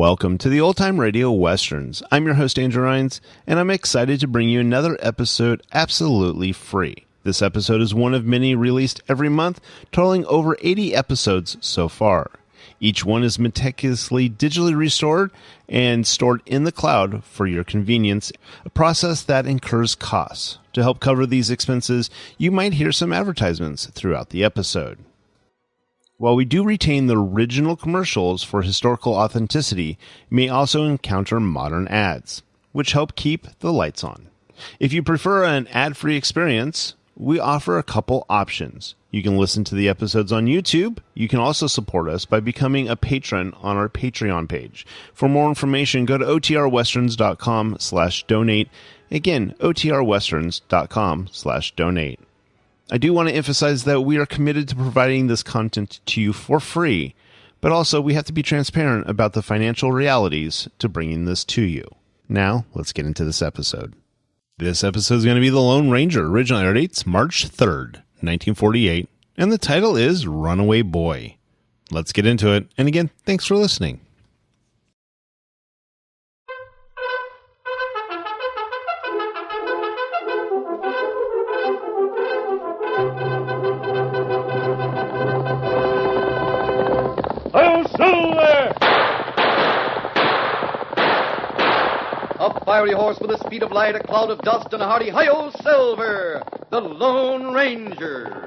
Welcome to the Old Time Radio Westerns. I'm your host, Andrew Rines, and I'm excited to bring you another episode absolutely free. This episode is one of many released every month, totaling over 80 episodes so far. Each one is meticulously digitally restored and stored in the cloud for your convenience, a process that incurs costs. To help cover these expenses, you might hear some advertisements throughout the episode. While we do retain the original commercials for historical authenticity, you may also encounter modern ads, which help keep the lights on. If you prefer an ad-free experience, we offer a couple options. You can listen to the episodes on YouTube. You can also support us by becoming a patron on our Patreon page. For more information, go to otrwesterns.com/donate. Again, otrwesterns.com/donate. I do want to emphasize that we are committed to providing this content to you for free, but also we have to be transparent about the financial realities to bringing this to you. Now, let's get into this episode. This episode is going to be The Lone Ranger. Original air dates March 3rd, 1948, and the title is Runaway Boy. Let's get into it, and again, thanks for listening. A fiery horse with the speed of light, a cloud of dust, and a hearty hi-yo Silver, the Lone Ranger.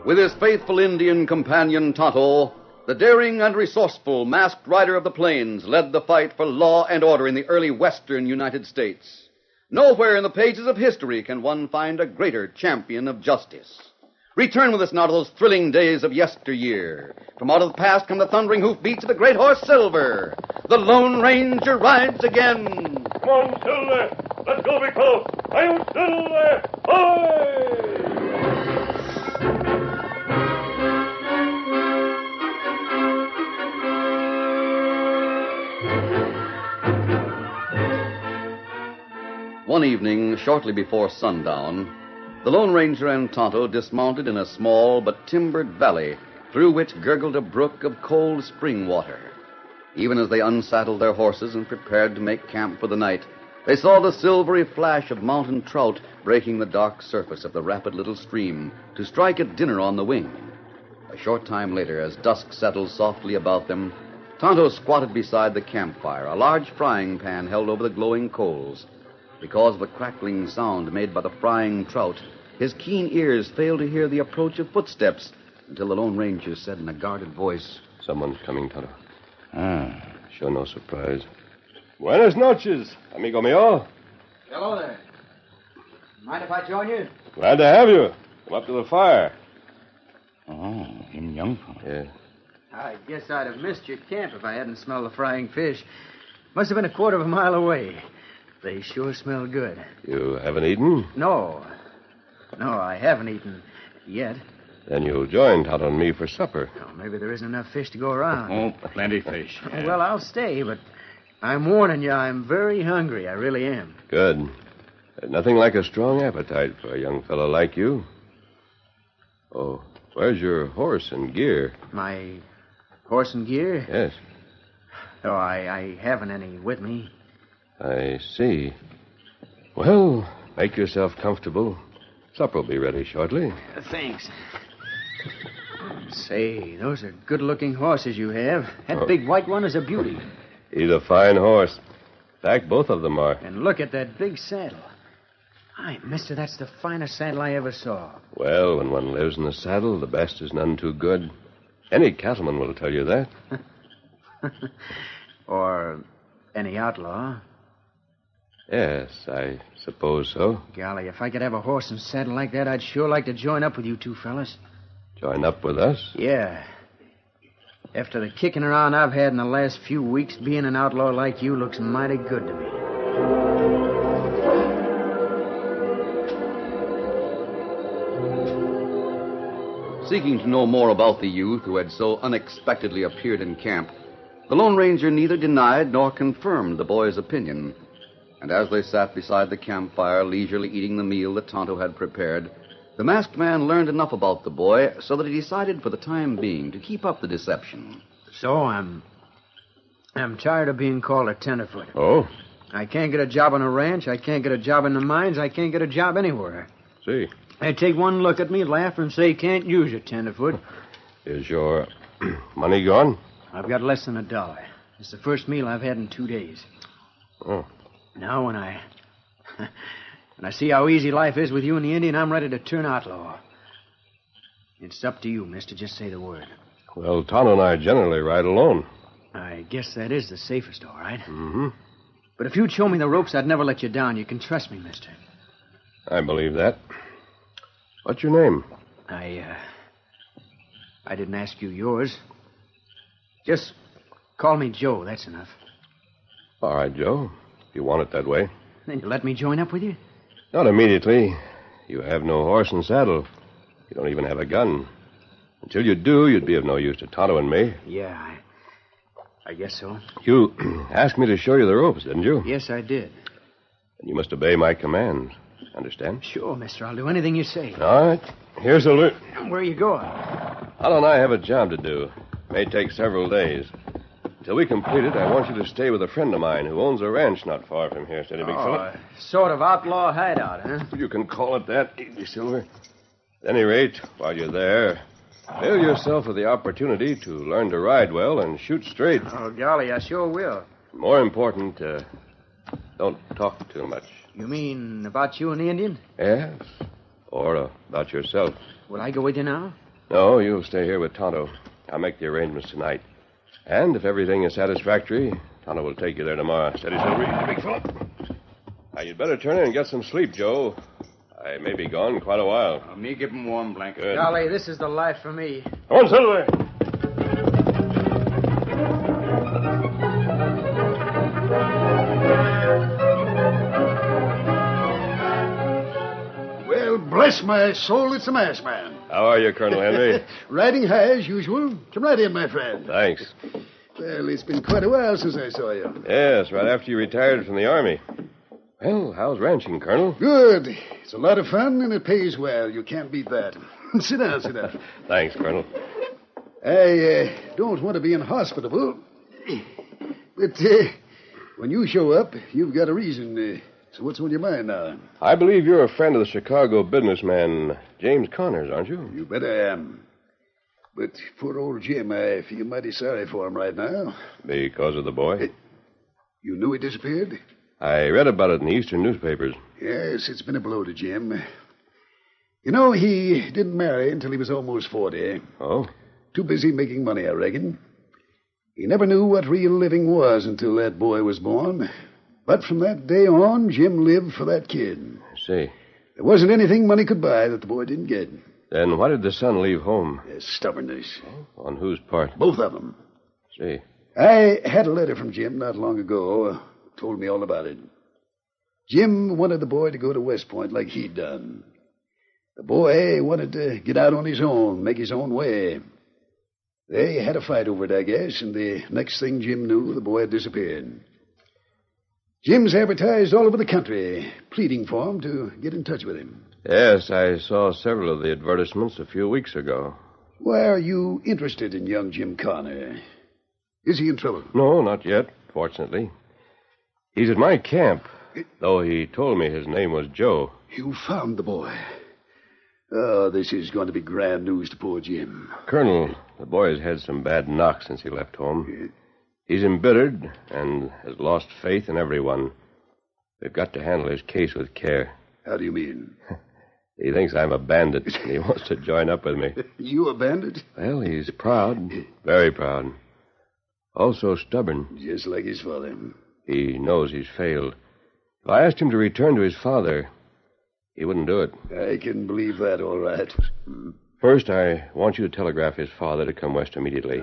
With his faithful Indian companion Tonto, the daring and resourceful masked rider of the plains led the fight for law and order in the early western United States. Nowhere in the pages of history can one find a greater champion of justice. Return with us now to those thrilling days of yesteryear. From out of the past come the thundering hoofbeats of the great horse Silver. The Lone Ranger rides again. Come on, Silver. Let's go, big fellow. I'm Silver. Hoy! One evening, shortly before sundown, the Lone Ranger and Tonto dismounted in a small but timbered valley through which gurgled a brook of cold spring water. Even as they unsaddled their horses and prepared to make camp for the night, they saw the silvery flash of mountain trout breaking the dark surface of the rapid little stream to strike at dinner on the wing. A short time later, as dusk settled softly about them, Tonto squatted beside the campfire, a large frying pan held over the glowing coals. Because of the crackling sound made by the frying trout, his keen ears failed to hear the approach of footsteps until the Lone Ranger said in a guarded voice, "Someone's coming, Tonto." Show no surprise. Buenas noches, amigo mío. Hello there. Mind if I join you? Glad to have you. Come up to the fire. Oh, him young fellow. Yeah. I guess I'd have missed your camp if I hadn't smelled the frying fish. Must have been a quarter of a mile away. They sure smell good. You haven't eaten? No, I haven't eaten yet. Then you'll join Tonto and me for supper. Well, maybe there isn't enough fish to go around. Oh, plenty fish. Well, I'll stay, but I'm warning you, I'm very hungry. I really am. Good. There's nothing like a strong appetite for a young fellow like you. Oh, where's your horse and gear? My horse and gear? Yes, Oh, I haven't any with me. I see. Well, make yourself comfortable. Supper will be ready shortly. Thanks. Say, those are good-looking horses you have. That big white one is a beauty. He's a fine horse. In fact, both of them are. And look at that big saddle. Aye, mister, that's the finest saddle I ever saw. Well, when one lives in the saddle, the best is none too good. Any cattleman will tell you that. Or any outlaw. Yes, I suppose so. Golly, if I could have a horse and saddle like that, I'd sure like to join up with you two fellas. Join up with us? Yeah. After the kicking around I've had in the last few weeks, being an outlaw like you looks mighty good to me. Seeking to know more about the youth who had so unexpectedly appeared in camp, the Lone Ranger neither denied nor confirmed the boy's opinion. And as they sat beside the campfire, leisurely eating the meal that Tonto had prepared, the masked man learned enough about the boy so that he decided for the time being to keep up the deception. So I'm tired of being called a tenderfoot. Oh, I can't get a job on a ranch. I can't get a job in the mines. I can't get a job anywhere. see. They take one look at me, laugh, and say, can't use you, tenderfoot. Is your money gone? I've got less than $1. It's the first meal I've had in 2 days. Oh, Now, when I see how easy life is with you and the Indian, I'm ready to turn outlaw. It's up to you, mister. Just say the word. well, Tonto and I generally ride alone. I guess that is the safest, all right. Mm-hmm. But if you'd show me the ropes, I'd never let you down. You can trust me, mister. I believe that. What's your name? I didn't ask you yours. Just call me Joe, that's enough. All right, Joe. If you want it that way. Then you let me join up with you? Not immediately. You have no horse and saddle. You don't even have a gun. Until you do, you'd be of no use to Tonto and me. Yeah, I guess so. You asked me to show you the ropes, didn't you? Yes, I did. And you must obey my commands. Understand? Sure, mister. I'll do anything you say. All right. Here's the loot. Where are you going? Tonto and I have a job to do. May take several days. Until we complete it, I want you to stay with a friend of mine who owns a ranch not far from here, steady big fella. Sort of outlaw hideout, huh? You can call it that, easy, Silver. At any rate, while you're there, avail yourself of the opportunity to learn to ride well and shoot straight. Oh, golly, I sure will. More important, don't talk too much. You mean about you and the Indian? Yes? Or about yourself. Will I go with you now? No, you'll stay here with Tonto. I'll make the arrangements tonight. And if everything is satisfactory, Tonto will take you there tomorrow. Steady, Silver, easy, big fella. Now, you'd better turn in and get some sleep, Joe. I may be gone quite a while. Me give him warm blanket. Good. Golly, this is the life for me. Come on, Silver. Well, bless my soul, it's the masked man. How are you, Colonel Henry? Riding high as usual. Come right in, my friend. Thanks. Well, it's been quite a while since I saw you. Yes, right after you retired from the Army. Well, how's ranching, Colonel? Good. It's a lot of fun, and it pays well. You can't beat that. Sit down, sit down. Thanks, Colonel. I don't want to be inhospitable, but when you show up, you've got a reason. So what's on your mind now? I believe you're a friend of the Chicago businessman James Connors, aren't you? You bet I am. But poor old Jim, I feel mighty sorry for him right now. Because of the boy? You knew he disappeared? I read about it in the Eastern newspapers. Yes, it's been a blow to Jim. You know, he didn't marry until he was almost 40. Oh? Too busy making money, I reckon. He never knew what real living was until that boy was born. But from that day on, Jim lived for that kid. I see. There wasn't anything money could buy that the boy didn't get. Then why did the son leave home? Stubbornness. On whose part? Both of them. See. I had a letter from Jim not long ago. Told me all about it. Jim wanted the boy to go to West Point like he'd done. The boy wanted to get out on his own, make his own way. They had a fight over it, I guess, and the next thing Jim knew, the boy had disappeared. Jim's advertised all over the country, pleading for him to get in touch with him. Yes, I saw several of the advertisements a few weeks ago. Why are you interested in young Jim Connor? Is he in trouble? No, not yet, fortunately. He's at my camp, though he told me his name was Joe. You found the boy. Oh, this is going to be grand news to poor Jim. Colonel, the boy's had some bad knocks since he left home. He's embittered and has lost faith in everyone. We've got to handle his case with care. How do you mean? He thinks I'm a bandit, and he wants to join up with me. You a bandit? Well, he's proud, very proud. Also stubborn. Just like his father. He knows he's failed. If I asked him to return to his father, he wouldn't do it. I can believe that, all right. First, I want you to telegraph his father to come west immediately.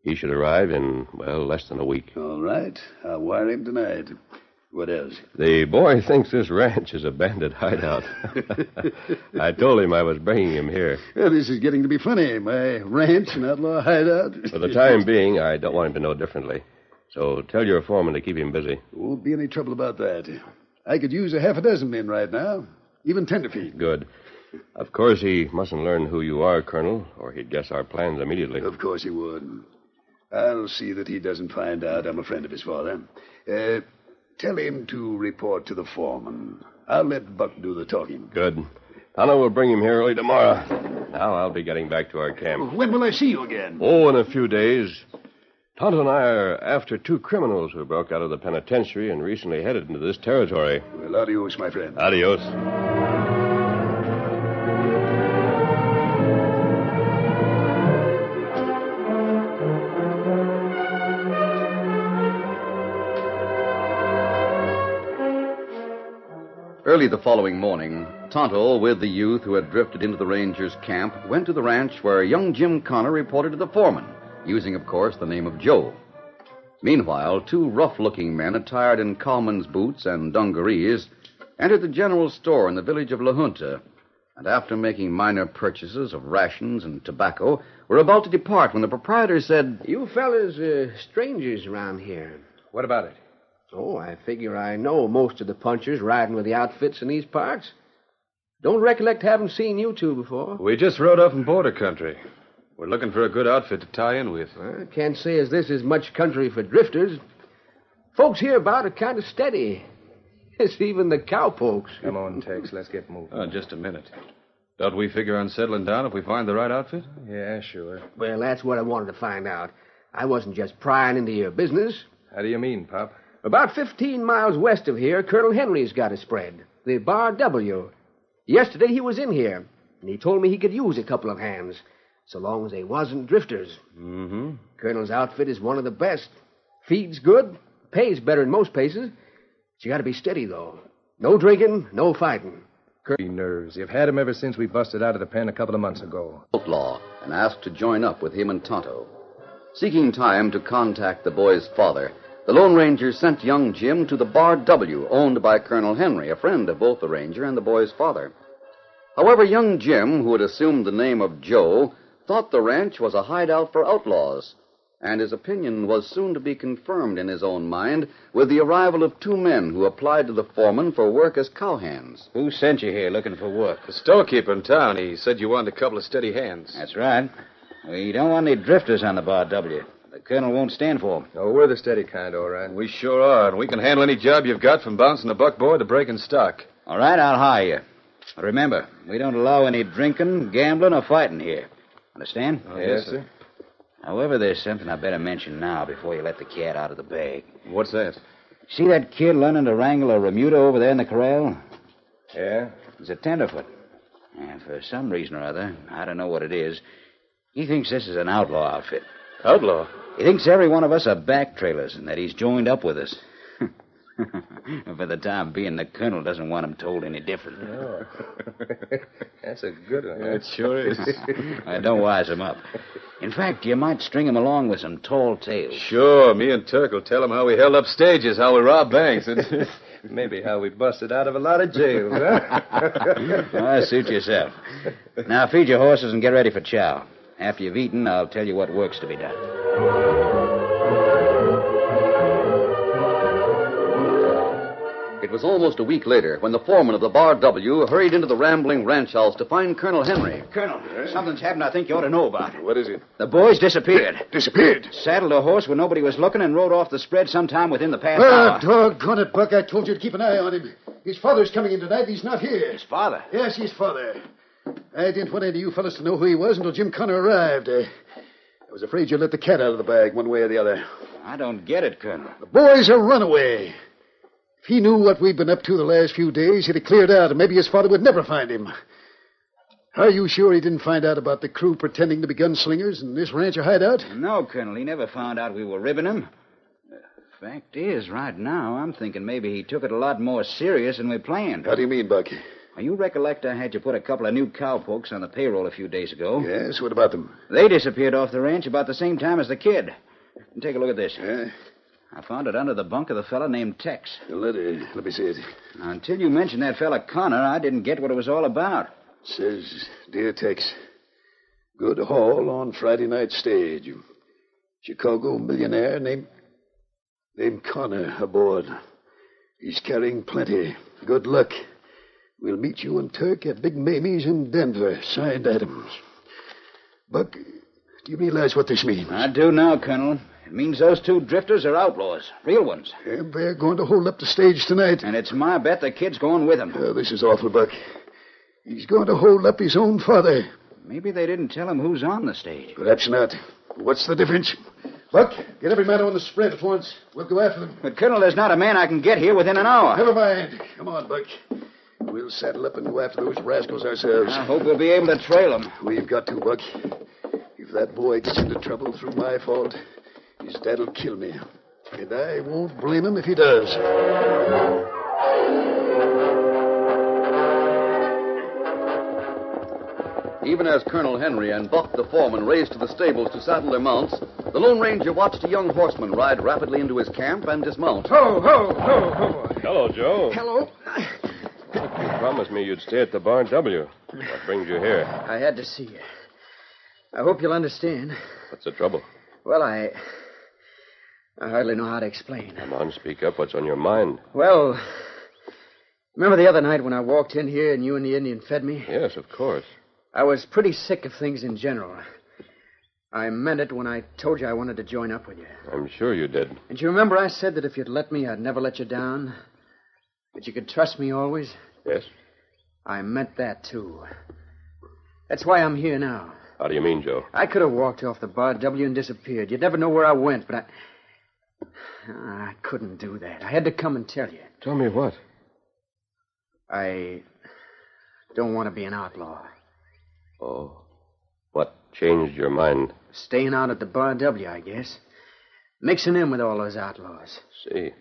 He should arrive in, well, less than a week. All right. I'll wire him tonight. What else? The boy thinks this ranch is a bandit hideout. I told him I was bringing him here. Well, this is getting to be funny. My ranch, an outlaw hideout. For the time being, I don't want him to know differently. So tell your foreman to keep him busy. Won't be any trouble about that. I could use a half a dozen men right now, even tenderfeet. Good. Of course, he mustn't learn who you are, Colonel, or he'd guess our plans immediately. Of course he would. I'll see that he doesn't find out I'm a friend of his father. Tell him to report to the foreman. I'll let Buck do the talking. Good. Tonto will bring him here early tomorrow. Now I'll be getting back to our camp. When will I see you again? Oh, in a few days. Tonto and I are after 2 criminals who broke out of the penitentiary and recently headed into this territory. Well, adios, my friend. Adios. Early the following morning, Tonto, with the youth who had drifted into the Rangers' camp, went to the ranch where young Jim Connor reported to the foreman, using, of course, the name of Joe. Meanwhile, 2 rough-looking men attired in cowman's boots and dungarees entered the general store in the village of La Junta, and after making minor purchases of rations and tobacco, were about to depart when the proprietor said, You fellas strangers around here. What about it? Oh, I figure I know most of the punchers riding with the outfits in these parts. Don't recollect having seen you 2 before. We just rode up from border country. We're looking for a good outfit to tie in with. I can't say as this is much country for drifters. Folks hereabout are kind of steady. It's even the cowpokes. Come on, Tex. Let's get moving. Just a minute. Don't we figure on settling down if we find the right outfit? Yeah, sure. Well, that's what I wanted to find out. I wasn't just prying into your business. How do you mean, Pop? About 15 miles west of here, Colonel Henry's got a spread. The Bar W. Yesterday he was in here, and he told me he could use a couple of hands, so long as they wasn't drifters. Mm-hmm. Colonel's outfit is one of the best. Feed's good, pays better in most places. But you got to be steady, though. No drinking, no fighting. Nerves. You've had him ever since we busted out of the pen a couple of months ago. outlaw and asked to join up with him and Tonto. Seeking time to contact the boy's father, the Lone Ranger sent young Jim to the Bar W, owned by Colonel Henry, a friend of both the Ranger and the boy's father. However, young Jim, who had assumed the name of Joe, thought the ranch was a hideout for outlaws, and his opinion was soon to be confirmed in his own mind with the arrival of 2 men who applied to the foreman for work as cowhands. Who sent you here looking for work? The storekeeper in town. He said you wanted a couple of steady hands. That's right. We don't want any drifters on the Bar W. The colonel won't stand for them. Oh, we're the steady kind, all right. We sure are, and we can handle any job you've got from bouncing a buckboard to breaking stock. All right, I'll hire you. But remember, we don't allow any drinking, gambling, or fighting here. Understand? Oh, yes, sir. However, there's something I better mention now before you let the cat out of the bag. What's that? See that kid learning to wrangle a remuda over there in the corral? Yeah? He's a tenderfoot. And for some reason or other, I don't know what it is, he thinks this is an outlaw outfit. Outlaw? He thinks every one of us are back trailers and that he's joined up with us. For the time being, the colonel doesn't want him told any different. Oh. That's a good one. It sure is. Don't wise him up. In fact, you might string him along with some tall tales. Sure, me and Turk will tell him how we held up stages, how we robbed banks. Maybe how we busted out of a lot of jails, huh? Suit yourself. Now feed your horses and get ready for chow. After you've eaten, I'll tell you what work's to be done. It was almost a week later when the foreman of the Bar W hurried into the rambling ranch house to find Colonel Henry. Colonel, something's happened I think you ought to know about. What is it? The boys disappeared. Disappeared? Saddled a horse when nobody was looking and rode off the spread sometime within the past hour. Doggone it, Buck. I told you to keep an eye on him. His father's coming in tonight. He's not here. His father? Yes, his father. I didn't want any of you fellas to know who he was until Jim Connor arrived. I was afraid you'd let the cat out of the bag one way or the other. I don't get it, Colonel. The boy's a runaway. If he knew what we've been up to the last few days, he'd have cleared out, and maybe his father would never find him. Are you sure he didn't find out about the crew pretending to be gunslingers in this rancher hideout? No, Colonel. He never found out we were ribbing him. Fact is, right now, I'm thinking maybe he took it a lot more serious than we planned. How do you mean, Buck? Well, you recollect I had you put a couple of new cowpokes on the payroll a few days ago. Yes, what about them? They disappeared off the ranch about the same time as the kid. Take a look at this. Yeah? I found it under the bunk of the fella named Tex. Let me see it. Now, until you mentioned that fella Connor, I didn't get what it was all about. Says, Dear Tex, good haul on Friday night stage. Chicago millionaire named Connor aboard. He's carrying plenty. Good luck. We'll meet you and Turk at Big Mamie's in Denver. Signed Adams. Buck, do you realize what this means? I do now, Colonel. It means those two drifters are outlaws. Real ones. And they're going to hold up the stage tonight. And it's my bet the kid's going with them. Oh, this is awful, Buck. He's going to hold up his own father. Maybe they didn't tell him who's on the stage. Perhaps not. What's the difference? Buck, get every man on the spread at once. We'll go after them. But, Colonel, there's not a man I can get here within an hour. Never mind. Come on, Buck. We'll saddle up and go after those rascals ourselves. I hope we'll be able to trail them. We've got to, Buck. If that boy gets into trouble through my fault, his dad'll kill me. And I won't blame him if he does. Even as Colonel Henry and Buck the foreman raced to the stables to saddle their mounts, the Lone Ranger watched a young horseman ride rapidly into his camp and dismount. Ho, ho, ho, ho. Hello, Joe. Hello. You promised me you'd stay at the Bar W. What brings you here? I had to see you. I hope you'll understand. What's the trouble? Well, I hardly know how to explain. Come on, speak up. What's on your mind? Well, remember the other night when I walked in here and you and the Indian fed me? Yes, of course. I was pretty sick of things in general. I meant it when I told you I wanted to join up with you. I'm sure you did. And you remember I said that if you'd let me, I'd never let you down? That you could trust me always? Yes? I meant that, too. That's why I'm here now. How do you mean, Joe? I could have walked off the Bar W and disappeared. You'd never know where I went, but I couldn't do that. I had to come and tell you. Tell me what? I don't want to be an outlaw. Oh. What changed your mind? Staying out at the Bar W, I guess. Mixing in with all those outlaws. See.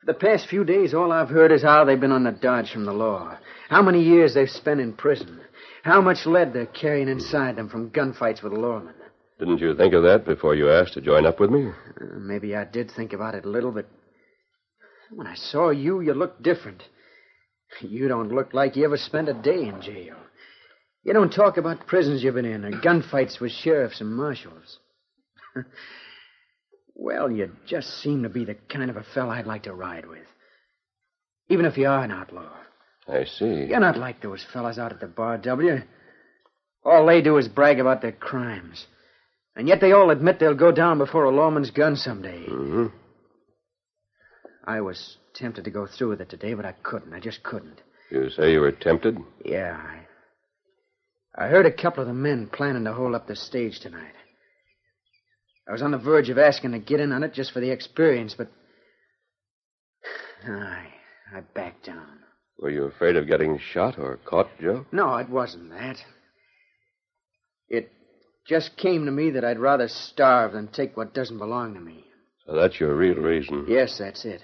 For the past few days, all I've heard is how they've been on the dodge from the law. How many years they've spent in prison. How much lead they're carrying inside them from gunfights with lawmen. Didn't you think of that before you asked to join up with me? Maybe I did think about it a little, but when I saw you, you looked different. You don't look like you ever spent a day in jail. You don't talk about prisons you've been in or gunfights with sheriffs and marshals. Well, you just seem to be the kind of a fella I'd like to ride with. Even if you are an outlaw. I see. You're not like those fellas out at the Bar W. All they do is brag about their crimes. And yet they all admit they'll go down before a lawman's gun someday. Mm-hmm. I was tempted to go through with it today, but I couldn't. I just couldn't. You say you were tempted? Yeah, I heard a couple of the men planning to hold up the stage tonight. I was on the verge of asking to get in on it just for the experience, but I backed down. Were you afraid of getting shot or caught, Joe? No, it wasn't that. It just came to me that I'd rather starve than take what doesn't belong to me. So that's your real reason? Yes, that's it.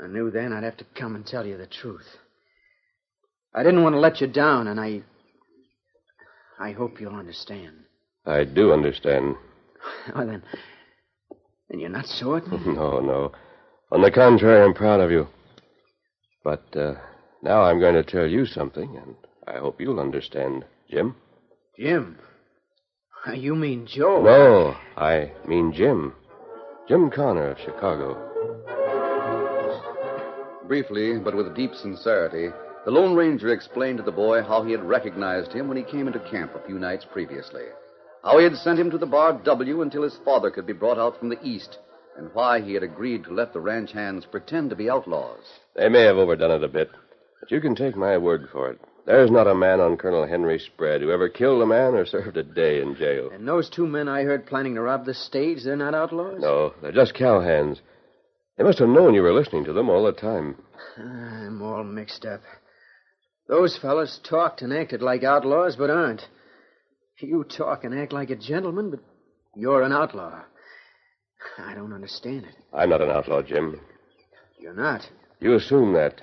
I knew then I'd have to come and tell you the truth. I didn't want to let you down, and I hope you'll understand. I do understand. Oh, then you're not sore at me? No. On the contrary, I'm proud of you. But now I'm going to tell you something, and I hope you'll understand, Jim. Jim? You mean Joe? No, I mean Jim. Jim Connor of Chicago. Briefly, but with deep sincerity, the Lone Ranger explained to the boy how he had recognized him when he came into camp a few nights previously. How he had sent him to the Bar W until his father could be brought out from the east, and why he had agreed to let the ranch hands pretend to be outlaws. They may have overdone it a bit, but you can take my word for it. There's not a man on Colonel Henry's spread who ever killed a man or served a day in jail. And those 2 men I heard planning to rob the stage, they're not outlaws? No, they're just cowhands. They must have known you were listening to them all the time. I'm all mixed up. Those fellas talked and acted like outlaws, but aren't. You talk and act like a gentleman, but you're an outlaw. I don't understand it. I'm not an outlaw, Jim. You're not? You assume that.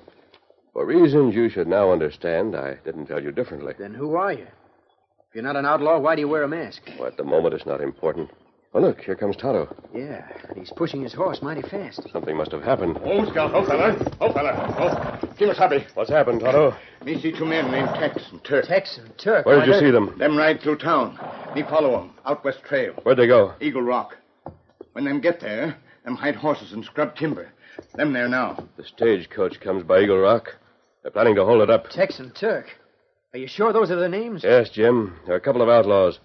For reasons you should now understand, I didn't tell you differently. Then who are you? If you're not an outlaw, why do you wear a mask? Well, at the moment, it's not important. Oh, look, here comes Tonto. Yeah, he's pushing his horse mighty fast. Something must have happened. Oh, Scout. Oh, fella. Oh, Kimasabi. What's happened, Tonto? Me see 2 men named Tex and Turk. Tex and Turk? Where did you see them? Them ride through town. Me follow 'em. Out west trail. Where'd they go? Eagle Rock. When them get there, them hide horses and scrub timber. Them there now. The stagecoach comes by Eagle Rock. They're planning to hold it up. Tex and Turk. Are you sure those are their names? Yes, Jim. They're a couple of outlaws.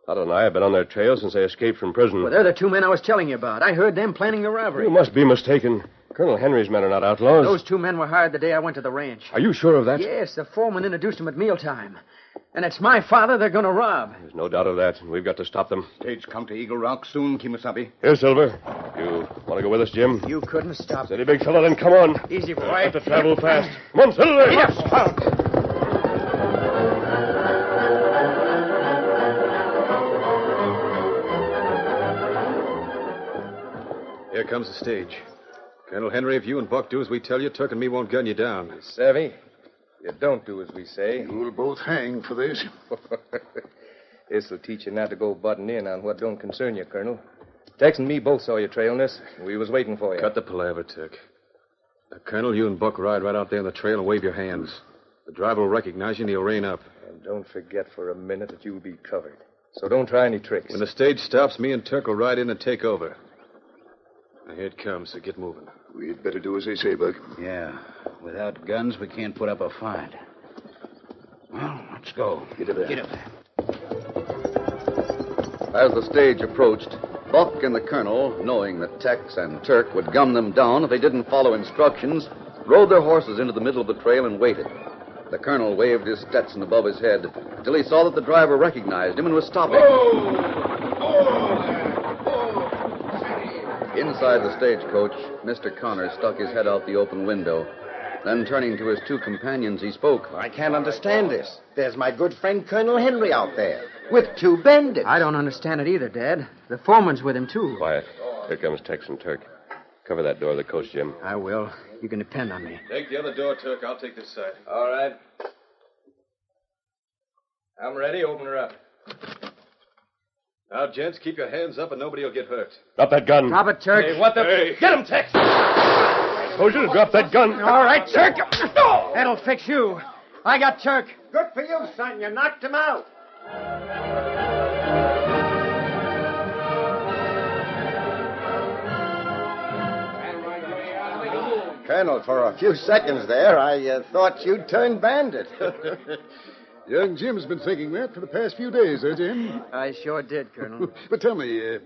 Tonto and I have been on their trail since they escaped from prison. Well, they're the 2 men I was telling you about. I heard them planning the robbery. You must be mistaken. Colonel Henry's men are not outlaws. Those 2 men were hired the day I went to the ranch. Are you sure of that? Yes, the foreman introduced them at mealtime. And it's my father they're going to rob. There's no doubt of that. We've got to stop them. Stage come to Eagle Rock soon, Kimasabi. Here, Silver. You want to go with us, Jim? You couldn't stop Steady, big fella, then come on. Easy, boy. We'll have to travel fast. Come on, Silver. Yes. Here comes the stage. Colonel Henry, if you and Buck do as we tell you, Turk and me won't gun you down. Savvy? You don't do as we say. You'll both hang for this. This'll teach you not to go butting in on what don't concern you, Colonel. Tex and me both saw you trailing us. We was waiting for you. Cut the palaver, Turk. Now, Colonel, you and Buck ride right out there on the trail and wave your hands. The driver will recognize you and he'll rein up. And don't forget for a minute that you'll be covered. So don't try any tricks. When the stage stops, me and Turk will ride in and take over. Now, here it comes, so get moving. We'd better do as they say, Buck. Yeah. Without guns, we can't put up a fight. Well, let's go. Get up there. Get up there. As the stage approached, Buck and the colonel, knowing that Tex and Turk would gun them down if they didn't follow instructions, rode their horses into the middle of the trail and waited. The colonel waved his Stetson above his head till he saw that the driver recognized him and was stopping. Inside the stagecoach, Mr. Connor stuck his head out the open window. Then, turning to his 2 companions, he spoke. I can't understand this. There's my good friend Colonel Henry out there with 2 bandits. I don't understand it either, Dad. The foreman's with him, too. Quiet. Here comes Tex and Turk. Cover that door of the coach, Jim. I will. You can depend on me. Take the other door, Turk. I'll take this side. All right. I'm ready. Open her up. Now, gents, keep your hands up and nobody will get hurt. Drop that gun. Drop it, Turk. Hey, what the... Hey. Get him, Tex! I told you to drop that gun. All right, Turk. That'll fix you. I got Turk. Good for you, son. You knocked him out. Colonel, for a few seconds there, I thought you'd turn bandit. Young Jim's been thinking that for the past few days, Jim? I sure did, Colonel. But tell me,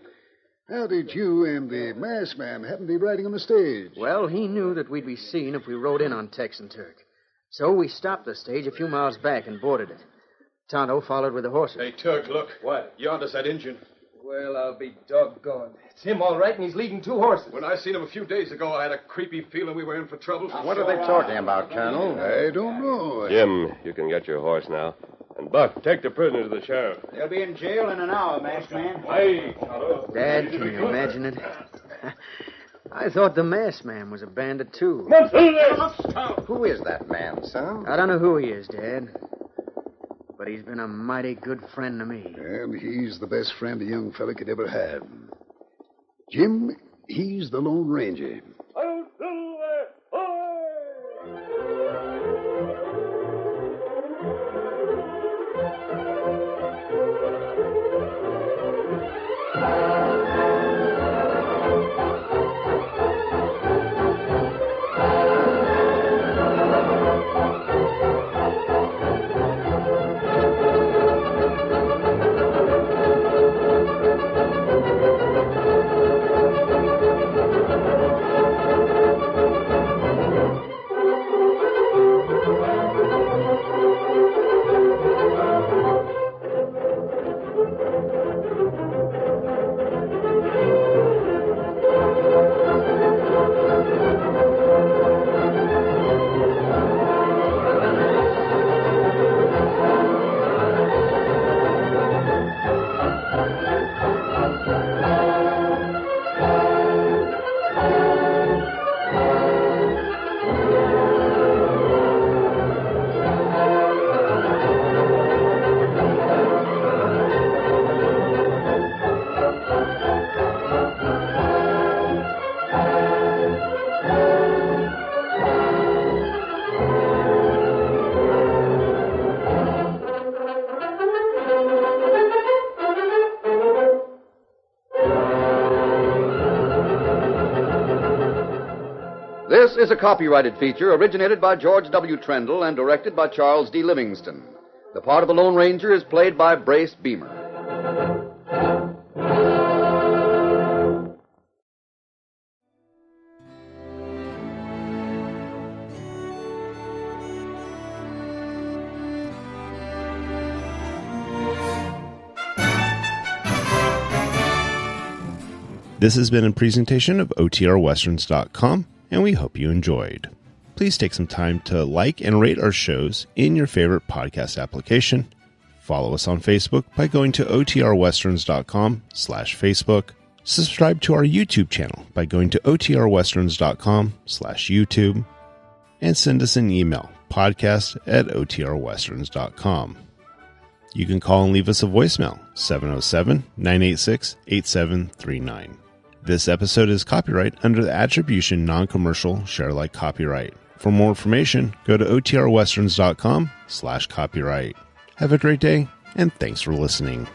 how did you and the masked man happen to be riding on the stage? Well, he knew that we'd be seen if we rode in on Tex and Turk. So we stopped the stage a few miles back and boarded it. Tonto followed with the horses. Hey, Turk, look. What? Yonder's that engine. Well, I'll be doggone. It's him, all right, and he's leading 2 horses. When I seen him a few days ago, I had a creepy feeling we were in for trouble. What are they talking about, Colonel? I don't know. Jim, you can get your horse now. And Buck, take the prisoner to the sheriff. They'll be in jail in an hour, masked man. Hey, Tonto. Dad, can you imagine it? I thought the masked man was a bandit, too. Who is that man, son? I don't know who he is, Dad. But he's been a mighty good friend to me. And he's the best friend a young fella could ever have. Jim, he's the Lone Ranger. This is a copyrighted feature originated by George W. Trendle and directed by Charles D. Livingston. The part of the Lone Ranger is played by Brace Beamer. This has been a presentation of OTRWesterns.com, and we hope you enjoyed. Please take some time to like and rate our shows in your favorite podcast application. Follow us on Facebook by going to OTRWesterns.com/Facebook. Subscribe to our YouTube channel by going to OTRWesterns.com/YouTube. And send us an email, podcast@OTRWesterns.com. You can call and leave us a voicemail, 707-986-8739. This episode is copyright under the Attribution Non-Commercial Share Alike copyright. For more information, go to OTRWesterns.com/copyright. Have a great day, and thanks for listening.